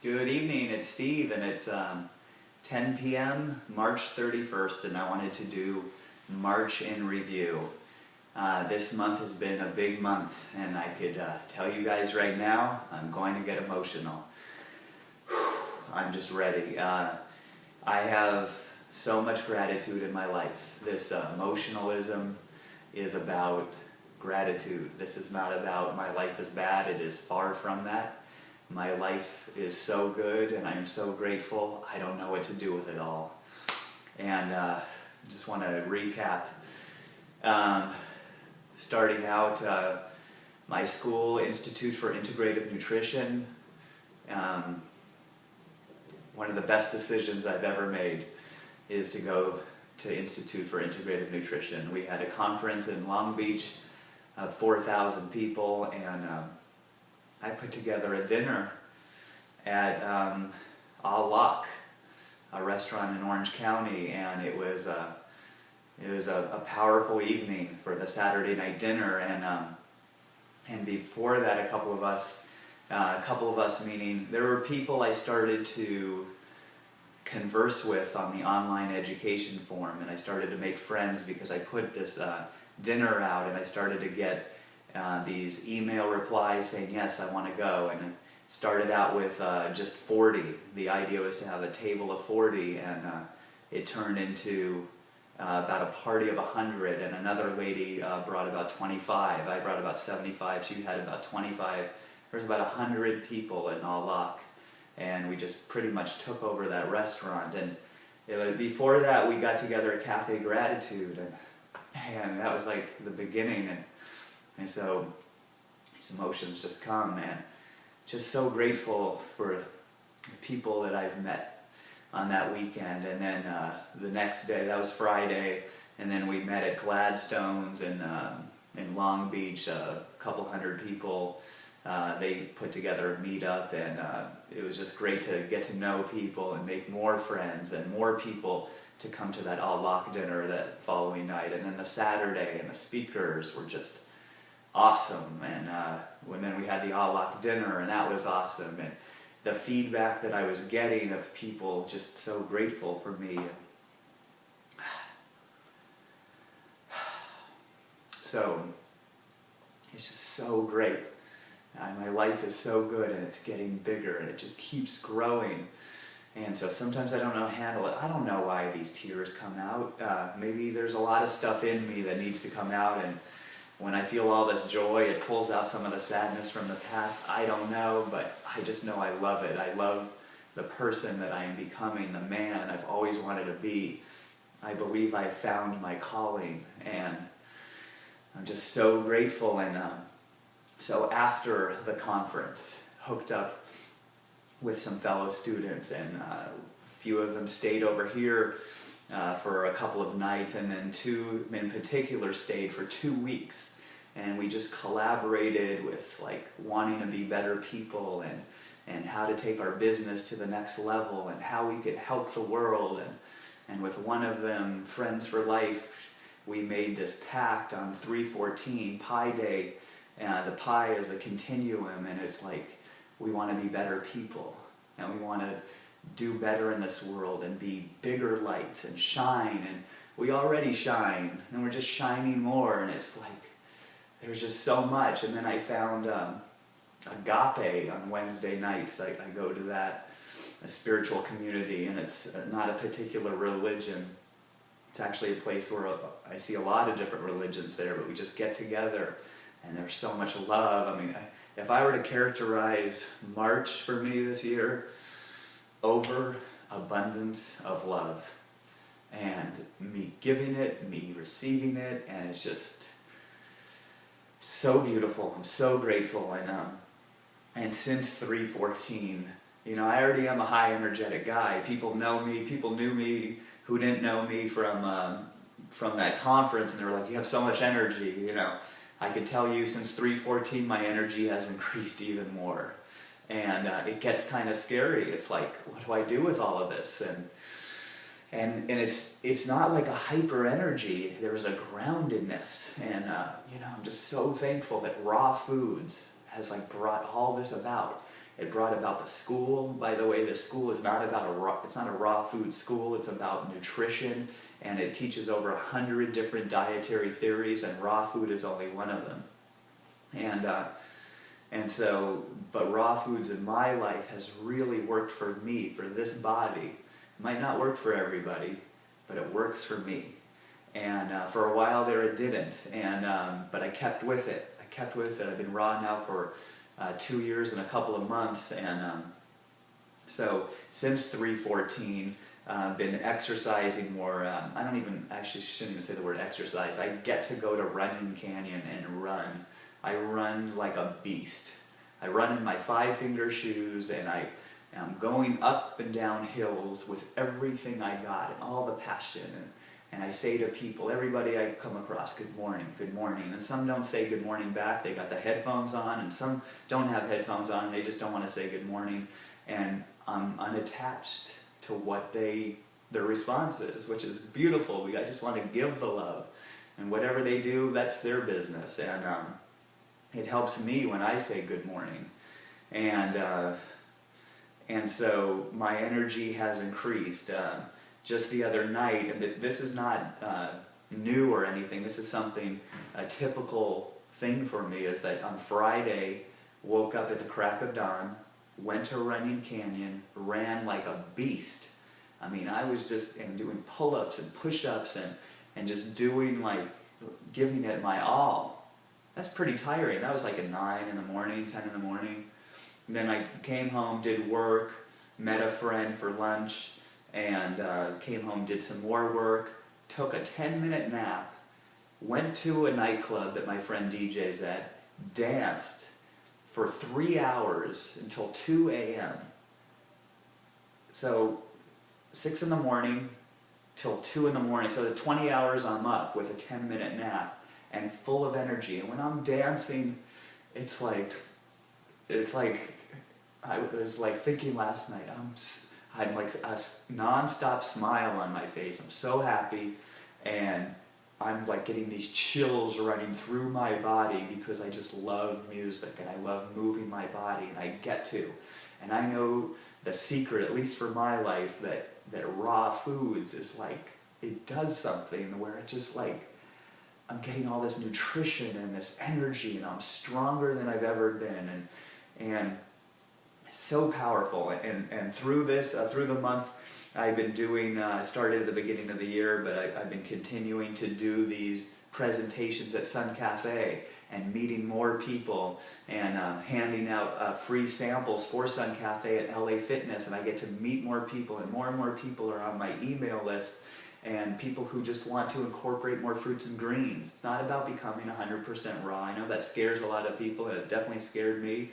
Good evening, it's Steve, and it's 10 p.m. March 31st, and I wanted to do March in review. This month has been a big month, and I could tell you guys right now, I'm going to get emotional. I'm just ready. I have so much gratitude in my life. This emotionalism is about gratitude. This is not about my life is bad, it is far from that. My life is so good and I'm so grateful, I don't know what to do with it all. And just want to recap. Starting out, my school, Institute for Integrative Nutrition, one of the best decisions I've ever made is to go to Institute for Integrative Nutrition. We had a conference in Long Beach of 4,000 people, and I put together a dinner at Au Lac, a restaurant in Orange County, and it was a powerful evening for the Saturday night dinner. And before that, a couple of us meaning there were people I started to converse with on the online education forum, and I started to make friends because I put this dinner out, and I started to get these email replies saying, yes, I want to go. And it started out with just 40. The idea was to have a table of 40, and it turned into about a party of 100, and another lady brought about 25. I brought about 75. She had about 25. There was about 100 people in Au Lac, and we just pretty much took over that restaurant. And before that, we got together at Cafe Gratitude, and that was like the beginning. And so these emotions just come, man. Just so grateful for the people that I've met on that weekend. And then the next day, that was Friday, and then we met at Gladstone's in Long Beach, a couple hundred people. They put together a meetup, and it was just great to get to know people and make more friends and more people to come to that Au Lac dinner that following night. And then the Saturday, and the speakers were just awesome. And then we had the Au Lac dinner, and that was awesome. And the feedback that I was getting of people just so grateful for me. So it's just so great. My life is so good, and it's getting bigger, and it just keeps growing. And so sometimes I don't know how to handle it. I don't know why these tears come out. Maybe there's a lot of stuff in me that needs to come out, and when I feel all this joy, it pulls out some of the sadness from the past. I don't know, but I just know I love it. I love the person that I am becoming, the man I've always wanted to be. I believe I've found my calling, and I'm just so grateful. And so after the conference, hooked up with some fellow students, and a few of them stayed over here for a couple of nights, and then two in particular stayed for 2 weeks, and we just collaborated with like wanting to be better people, and how to take our business to the next level, and how we could help the world. And with one of them, Friends for Life, we made this pact on 3/14 Pi Day. The pi is the continuum, and it's like we want to be better people, and we want to do better in this world and be bigger lights and shine. And we already shine, and we're just shining more, and it's like there's just so much. And then I found Agape on Wednesday nights. I go to that, a spiritual community, and it's not a particular religion. It's actually a place where I see a lot of different religions there, but we just get together, and there's so much love. I mean, if I were to characterize March for me this year, overabundance of love, and me giving it, me receiving it, and it's just so beautiful. I'm so grateful. And since 3/14, I already am a high energetic guy. People know me. People knew me who didn't know me from that conference, and they were like, you have so much energy. I could tell you since 3/14 my energy has increased even more. And it gets kind of scary. It's like, what do I do with all of this? And it's not like a hyper energy. There's a groundedness, and I'm just so thankful that raw foods has brought all this about. It brought about the school. By the way, the school is not about it's not a raw food school. It's about nutrition, and it teaches over 100 different dietary theories, and raw food is only one of them. But raw foods in my life has really worked for me, for this body. It might not work for everybody, but it works for me. And for a while there it didn't, but I kept with it. I've been raw now for 2 years and a couple of months, and so since 314, been exercising more. Shouldn't even say the word exercise. I get to go to Runyon Canyon and run. I run like a beast. I run in my 5-finger shoes, and I am going up and down hills with everything I got and all the passion. And I say to people, everybody I come across, good morning, good morning. And some don't say good morning back. They got the headphones on, and some don't have headphones on, and they just don't want to say good morning. And I'm unattached to what their response is, which is beautiful. I just want to give the love. And whatever they do, that's their business. And it helps me when I say good morning. And so my energy has increased. Just the other night, and this is not new or anything, this is something, a typical thing for me, is that on Friday, woke up at the crack of dawn, went to Runyon Canyon, ran like a beast. I mean, I was just doing pull-ups and push-ups and just doing, giving it my all. That's pretty tiring. That was like at 9 in the morning, 10 in the morning. And then I came home, did work, met a friend for lunch, and came home, did some more work, took a 10-minute nap, went to a nightclub that my friend DJ's at, danced for 3 hours until 2 a.m. So 6 in the morning till 2 in the morning, so the 20 hours I'm up with a 10-minute nap and full of energy. And when I'm dancing, it's like I was like thinking last night, I had like a non-stop smile on my face. I'm so happy, and I'm like getting these chills running through my body because I just love music and I love moving my body, and I get to. And I know the secret, at least for my life, that raw foods is like, it does something where it just like, I'm getting all this nutrition and this energy, and I'm stronger than I've ever been, and so powerful. And through this, through the month, I've been doing, started at the beginning of the year, but I've been continuing to do these presentations at Sun Cafe and meeting more people and handing out free samples for Sun Cafe at LA Fitness, and I get to meet more people, and more people are on my email list, and people who just want to incorporate more fruits and greens. It's not about becoming 100% raw. I know that scares a lot of people, and it definitely scared me.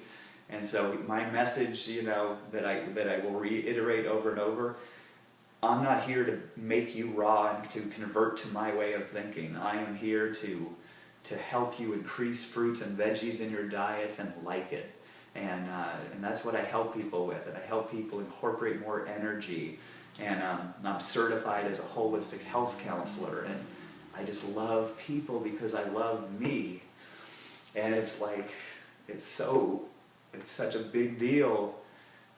And so my message, that I will reiterate over and over, I'm not here to make you raw and to convert to my way of thinking. I am here to help you increase fruits and veggies in your diets and like it. And that's what I help people with. And I help people incorporate more energy. And I'm certified as a holistic health counselor. And I just love people because I love me. And it's like, it's such a big deal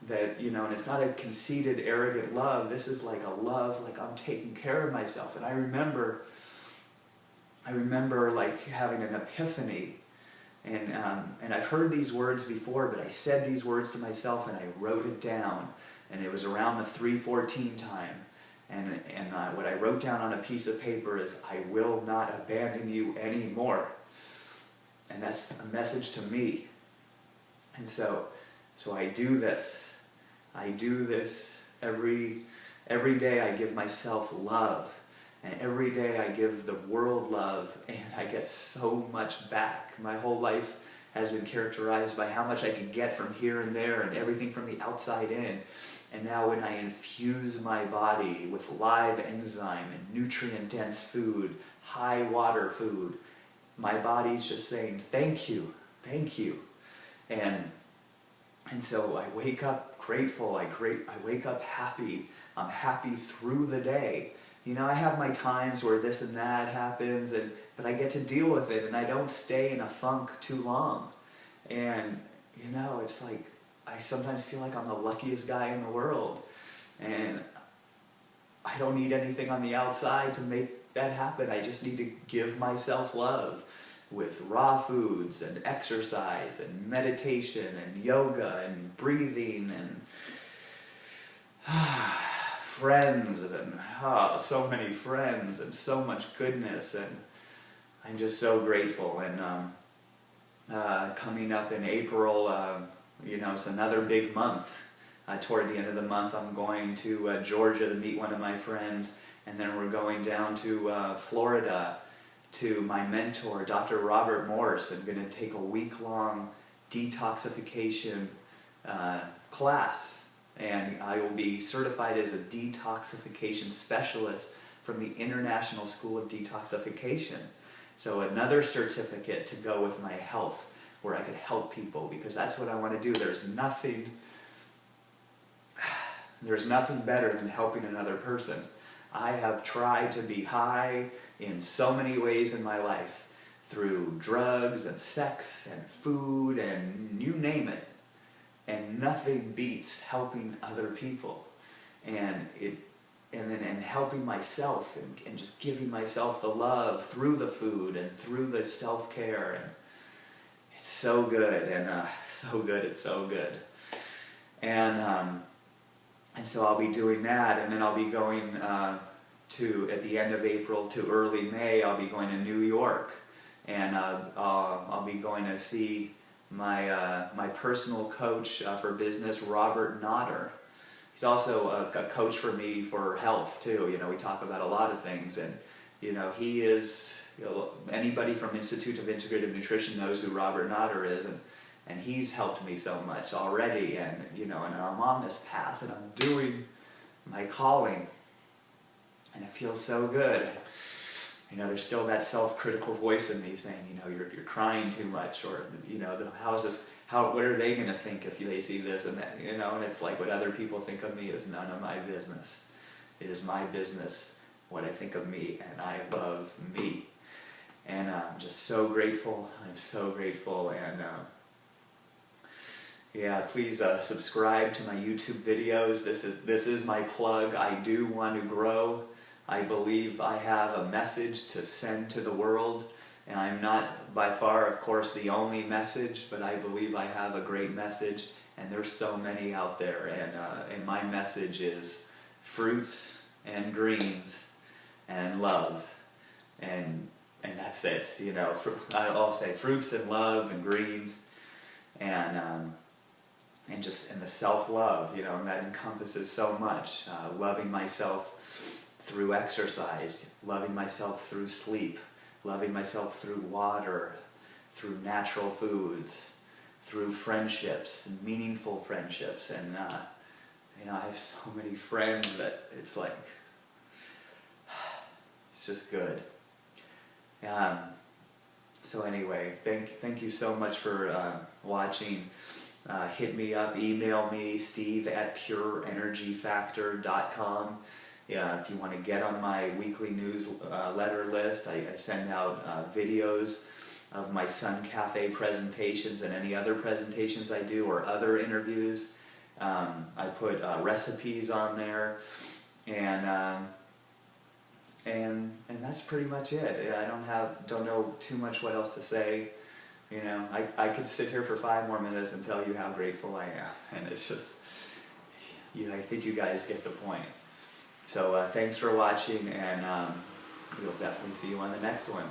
that, and it's not a conceited, arrogant love. This is like a love, like I'm taking care of myself. And I remember like having an epiphany, and I've heard these words before, but I said these words to myself and I wrote it down, and it was around the 314 time. And what I wrote down on a piece of paper is, I will not abandon you anymore. And that's a message to me. And so I do this. I do this every day. I give myself love. And every day I give the world love, and I get so much back. My whole life has been characterized by how much I can get from here and there and everything from the outside in. And now when I infuse my body with live enzyme and nutrient-dense food, high water food, my body's just saying, thank you, thank you. And so I wake up grateful, I wake up happy. I'm happy through the day. I have my times where this and that happens, but I get to deal with it, and I don't stay in a funk too long. And, it's like, I sometimes feel like I'm the luckiest guy in the world, and I don't need anything on the outside to make that happen. I just need to give myself love with raw foods and exercise and meditation and yoga and breathing and friends and so many friends and so much goodness, and I'm just so grateful. And coming up in April, it's another big month. Toward the end of the month, I'm going to Georgia to meet one of my friends, and then we're going down to Florida to my mentor, Dr. Robert Morse. I'm going to take a week-long detoxification class, and I will be certified as a detoxification specialist from the International School of Detoxification. So another certificate to go with my health, where I could help people, because that's what I want to do. There's nothing better than helping another person. I have tried to be high in so many ways in my life, through drugs and sex and food and you name it, and nothing beats helping other people, and helping myself, and just giving myself the love through the food and through the self-care, and it's so good, and it's so good. And so I'll be doing that, and then I'll be going at the end of April to early May, I'll be going to New York, and I'll be going to see my personal coach for business, Robert Notter. He's also a coach for me for health too. We talk about a lot of things, and he is, anybody from Institute of Integrative Nutrition knows who Robert Notter is, and he's helped me so much already, and and I'm on this path, and I'm doing my calling, and it feels so good. There's still that self-critical voice in me saying, you're crying too much, or what are they going to think if they see this and that, and it's like, what other people think of me is none of my business. It is my business what I think of me, and I love me, and I'm just so grateful. I'm so grateful, and yeah, please subscribe to my YouTube videos. This is my plug. I do want to grow. I believe I have a message to send to the world, and I'm not by far, of course, the only message, but I believe I have a great message, and there's so many out there, and my message is fruits and greens and love, and that's it. I'll say fruits and love and greens, and the self-love, that encompasses so much. Loving myself through exercise, loving myself through sleep, loving myself through water, through natural foods, through friendships, and meaningful friendships, and I have so many friends that it's like, it's just good. So anyway, thank you so much for watching. Hit me up, email me, steve@pureenergyfactor.com. Yeah, if you want to get on my weekly newsletter list, I send out videos of my Sun Cafe presentations and any other presentations I do, or other interviews. I put recipes on there, and that's pretty much it. I don't know too much what else to say. I could sit here for 5 more minutes and tell you how grateful I am, and it's just, I think you guys get the point. So thanks for watching, and we'll definitely see you on the next one.